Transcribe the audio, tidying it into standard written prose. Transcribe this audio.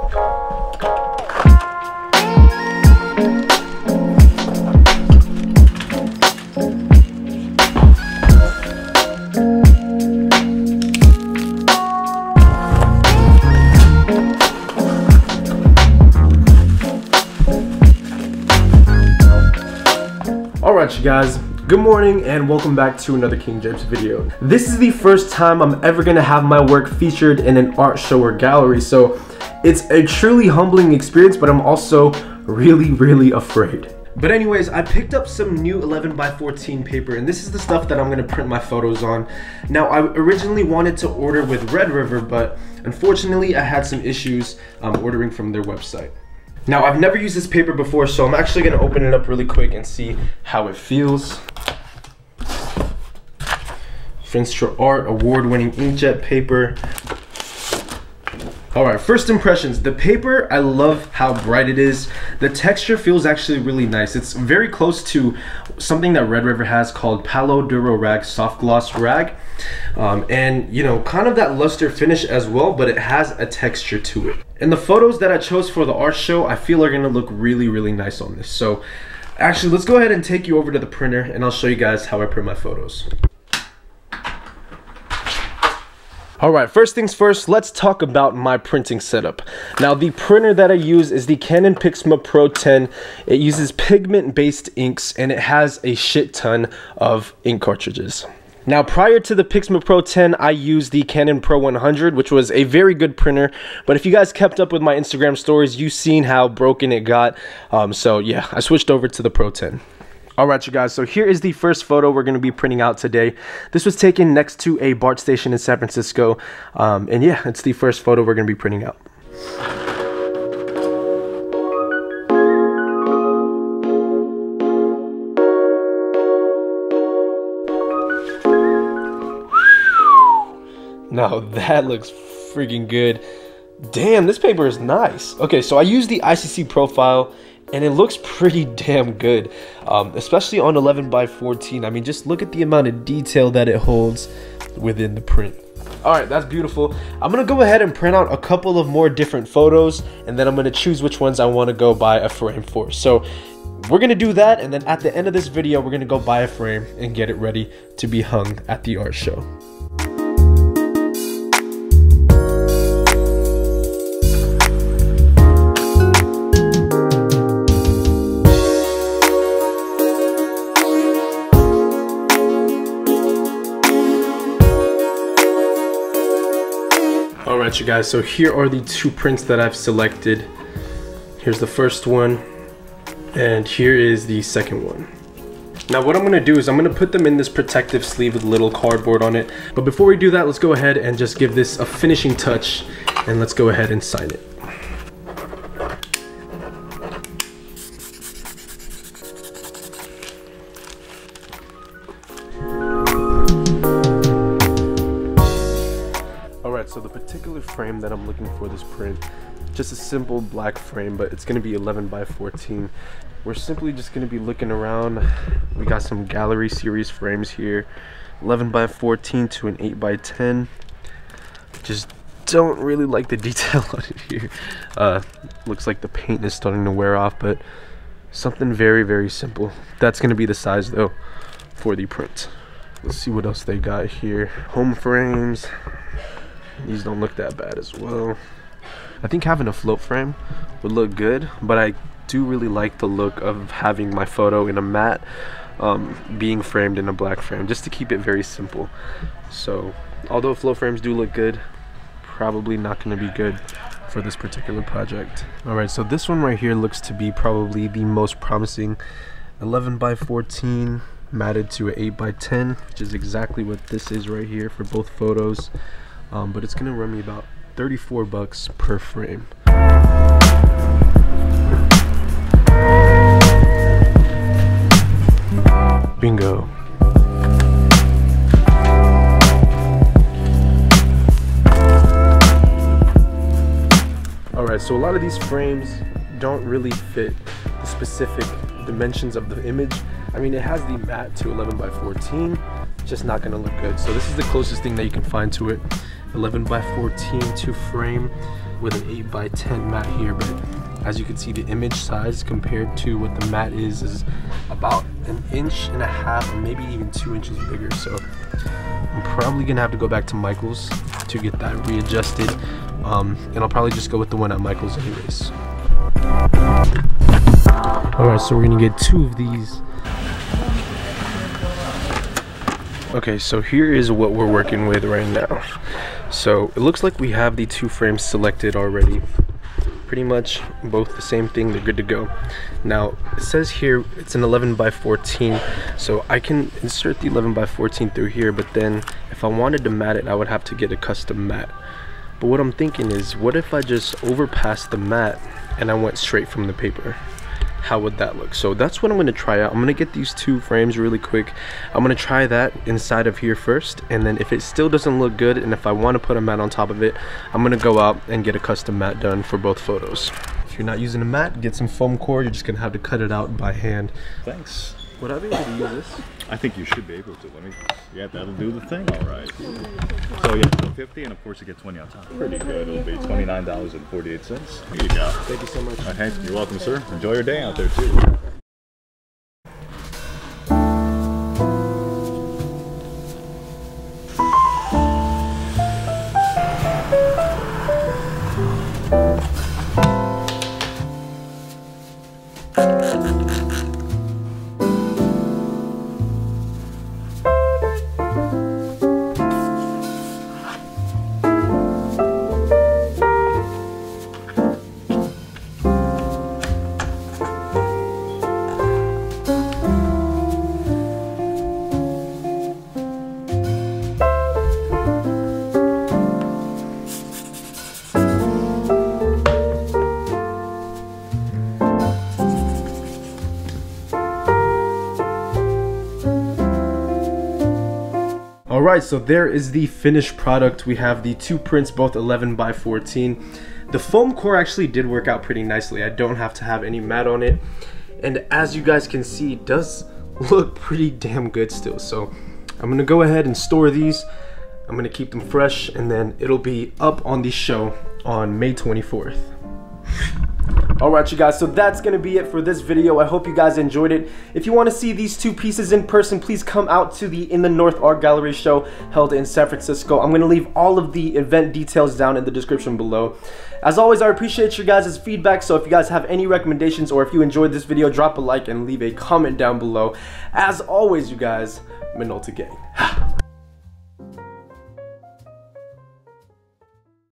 Alright you guys, good morning and welcome back to another KingJvpes video. This is the first time I'm ever going to have my work featured in an art show or gallery, so it's a truly humbling experience, but I'm also really afraid. But anyways, I picked up some new 11x14 paper, and this is the stuff that I'm going to print my photos on. Now, I originally wanted to order with Red River, but unfortunately I had some issues ordering from their website. Now, I've never used this paper before, so I'm actually going to open it up really quick and see how it feels. Finster Art award-winning inkjet paper. Alright, first impressions. The paper, I love how bright it is. The texture feels actually really nice. It's very close to something that Red River has called Palo Duro Rag Soft Gloss Rag. And, you know, kind of that luster finish as well, but it has a texture to it. And the photos that I chose for the art show, I feel are going to look really nice on this. So, actually, let's go ahead and take you over to the printer, and I'll show you guys how I print my photos. Alright, first things first, let's talk about my printing setup. Now, the printer that I use is the Canon Pixma Pro 10. It uses pigment-based inks, and it has a shit ton of ink cartridges. Now, prior to the Pixma Pro 10, I used the Canon Pro 100, which was a very good printer. But if you guys kept up with my Instagram stories, you've seen how broken it got. So yeah, I switched over to the Pro 10. Alright you guys, so here is the first photo we're going to be printing out today. This was taken next to a BART station in San Francisco. And yeah, it's the first photo we're going to be printing out. Now that looks freaking good. Damn, this paper is nice. Okay, so I used the ICC profile, and it looks pretty damn good, especially on 11x14. I mean, just look at the amount of detail that it holds within the print. All right, that's beautiful. I'm gonna go ahead and print out a couple of more different photos, and then I'm gonna choose which ones I want to go buy a frame for. So we're gonna do that, and then at the end of this video, we're gonna go buy a frame and get it ready to be hung at the art show. Alright you guys, so here are the two prints that I've selected. Here's the first one, and here is the second one. Now what I'm going to do is I'm going to put them in this protective sleeve with a little cardboard on it. But before we do that, let's go ahead and just give this a finishing touch, and let's go ahead and sign it. So the particular frame that I'm looking for this print, just a simple black frame, but it's going to be 11x14. We're simply just going to be looking around. We got some gallery series frames here, 11x14 to an 8x10. Just don't really like the detail on it here. Looks like the paint is starting to wear off, but something very simple. That's going to be the size though for the print. Let's see what else they got here. Home frames. These don't look that bad as well. I think having a float frame would look good, but I do really like the look of having my photo in a matte being framed in a black frame, just to keep it very simple. So although float frames do look good, probably not going to be good for this particular project. Alright, so this one right here looks to be probably the most promising. 11x14 matted to an 8x10, which is exactly what this is right here for both photos. But it's gonna run me about 34 bucks per frame. Bingo. Alright, so a lot of these frames don't really fit the specific dimensions of the image. I mean, it has the matte to 11x14, just not gonna look good. So this is the closest thing that you can find to it. 11x14 to frame with an 8x10 matte here, but as you can see, the image size compared to what the matte is about 1.5 inches, or maybe even 2 inches bigger. So I'm probably gonna have to go back to Michael's to get that readjusted, and I'll probably just go with the one at Michael's anyways. Alright, so we're gonna get 2 of these. Okay, so here is what we're working with right now. So it looks like we have the 2 frames selected already. Pretty much both the same thing, they're good to go. Now it says here it's an 11x14, so I can insert the 11x14 through here, but then if I wanted to matte it, I would have to get a custom matte. But what I'm thinking is, what if I just overpassed the matte and I went straight from the paper? How would that look? So that's what I'm going to try out. I'm going to get these 2 frames really quick. I'm going to try that inside of here first, and then if it still doesn't look good and if I want to put a matte on top of it, I'm going to go out and get a custom matte done for both photos. If you're not using a matte, get some foam core. You're just going to have to cut it out by hand. Thanks. Would I be able to use this? I think you should be able to. Yeah, that'll do the thing, all right. So yeah, $50, and of course you get 20 on top. Pretty good. It'll be $29.48. Here you go. Thank you so much. Okay, you're welcome, sir. Enjoy your day out there too. Alright, so there is the finished product. We have the 2 prints, both 11x14. The foam core actually did work out pretty nicely. I don't have to have any matte on it. And as you guys can see, it does look pretty damn good still. So I'm going to go ahead and store these. I'm going to keep them fresh, and then it'll be up on the show on May 24th. Alright you guys, so that's going to be it for this video. I hope you guys enjoyed it. If you want to see these 2 pieces in person, please come out to the In the North Art Gallery show held in San Francisco. I'm going to leave all of the event details down in the description below. As always, I appreciate your guys' feedback, so if you guys have any recommendations or if you enjoyed this video, drop a like and leave a comment down below. As always, you guys, Minolta gang.